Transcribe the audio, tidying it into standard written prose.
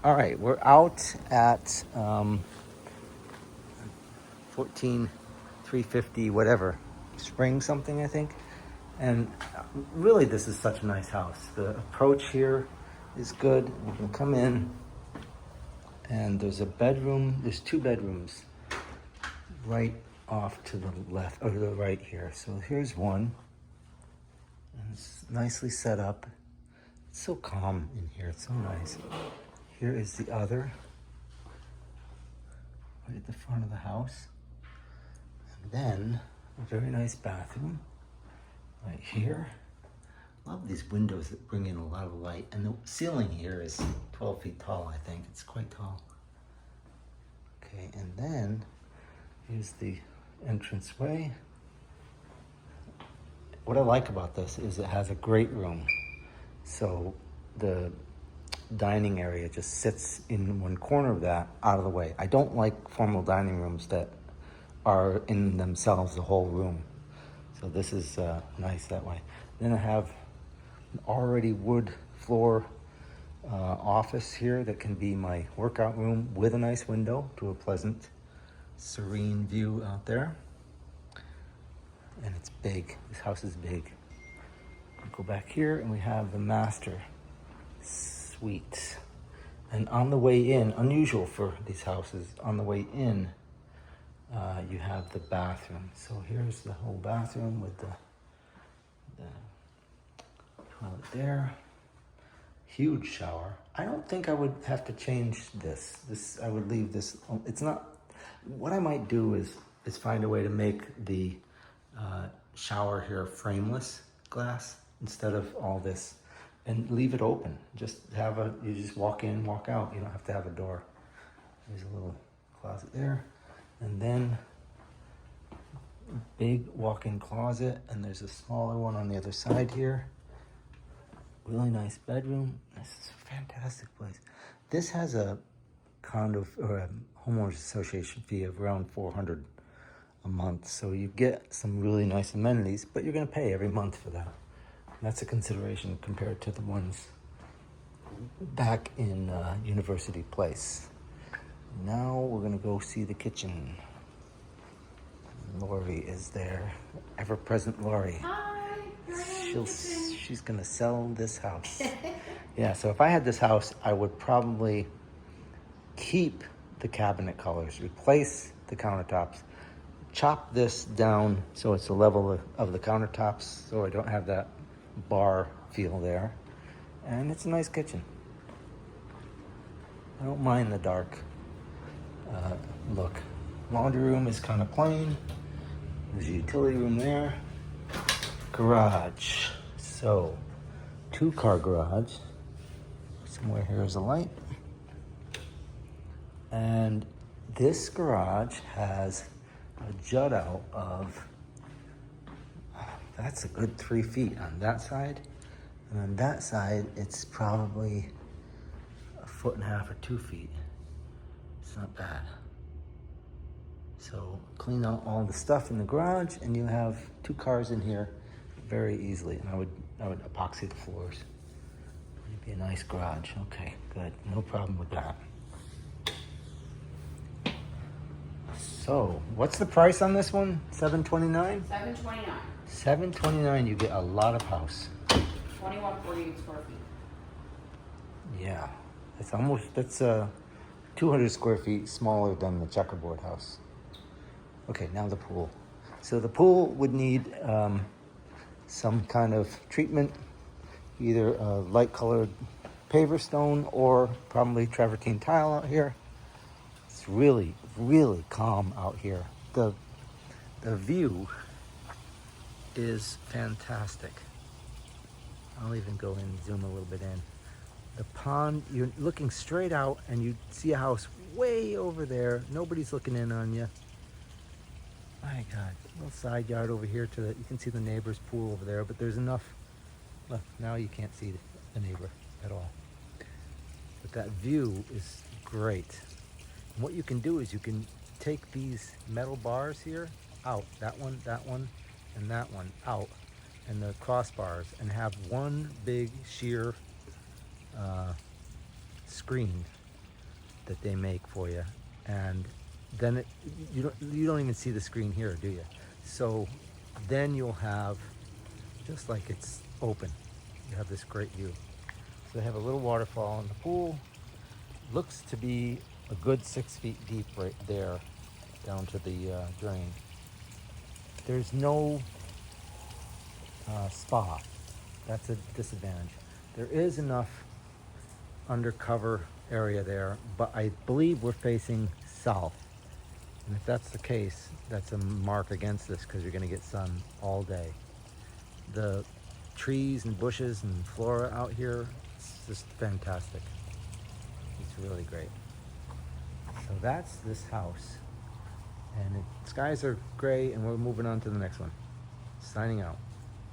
All right, we're out at 14350 whatever, spring something I think. And really this is such a nice house. The approach here is good. You can come in and there's a bedroom, there's 2 bedrooms right off to the left or to the right here. So here's one. And it's nicely set up. It's so calm in here, it's so nice. Here is the other, right at the front of the house. And then a very nice bathroom right here. Love these windows that bring in a lot of light. And the ceiling here is 12 feet tall, I think. It's quite tall. Okay, and then here's the entranceway. What I like about this is it has a great room. So the dining area just sits in one corner of that, out of the way. I don't like formal dining rooms that are in themselves the whole room. So this is nice that way. Then I have an already wood floor office here that can be my workout room with a nice window to a pleasant, serene view out there. And it's big. This house is big. Go back here and we have the master suite. And on the way in, unusual for these houses, on the way in, you have the bathroom. So here's the whole bathroom with the toilet there. Huge shower. I don't think I would have to change this. I would leave this. It's not. What I might do is find a way to make the shower here frameless glass instead of all this, and leave it open. Just have you just walk in, walk out. You don't have to have a door. There's a little closet there, and then big walk-in closet, and there's a smaller one on the other side here. Really nice bedroom. This is a fantastic place. This has a condo or a homeowners association fee of around $400 a month, so you get some really nice amenities, but you're going to pay every month for that. That's a consideration compared to the ones back in University Place. Now we're going to go see the kitchen. Lori is there, ever-present Lori. Hi. She's gonna sell this house. Yeah, so if I had this house, I would probably keep the cabinet colors, replace the countertops, chop this down so it's the level of the countertops, so I don't have that bar feel there. And it's a nice kitchen. I don't mind the dark look. Laundry room is kind of plain. There's a utility room there. Garage. So, 2-car garage. Somewhere here is a light. And this garage has a jut out of, that's a good 3 feet on that side. And on that side, it's probably 1.5 feet or 2 feet. It's not bad. So clean out all the stuff in the garage and you have 2 cars in here very easily. And I would epoxy the floors. It'd be a nice garage. Okay, good. No problem with that. So, what's the price on this one? $729? $729. $729, you get a lot of house. 2148 square feet. Yeah. That's 200 square feet smaller than the checkerboard house. Okay, now the pool. So the pool would need some kind of treatment, either a light-colored paver stone or probably travertine tile out here. It's really, really calm out here. The view is fantastic. I'll even go and zoom a little bit in. The pond, you're looking straight out and you see a house way over there. Nobody's looking in on you. My God, little side yard over here you can see the neighbor's pool over there, but there's enough. Look, now you can't see the neighbor at all. But that view is great. And what you can do is you can take these metal bars here out, that one, and that one out, and the crossbars, and have one big sheer screen that they make for you, and then you don't even see the screen here, do you? So then you'll have, just like it's open, you have this great view. So they have a little waterfall in the pool. Looks to be a good 6 feet deep right there down to the drain. There's no spa. That's a disadvantage. There is enough undercover area there, but I believe we're facing south. And if that's the case, that's a mark against this because you're going to get sun all day. The trees and bushes and flora out here, it's just fantastic. It's really great. So that's this house. And skies are gray, and we're moving on to the next one. Signing out.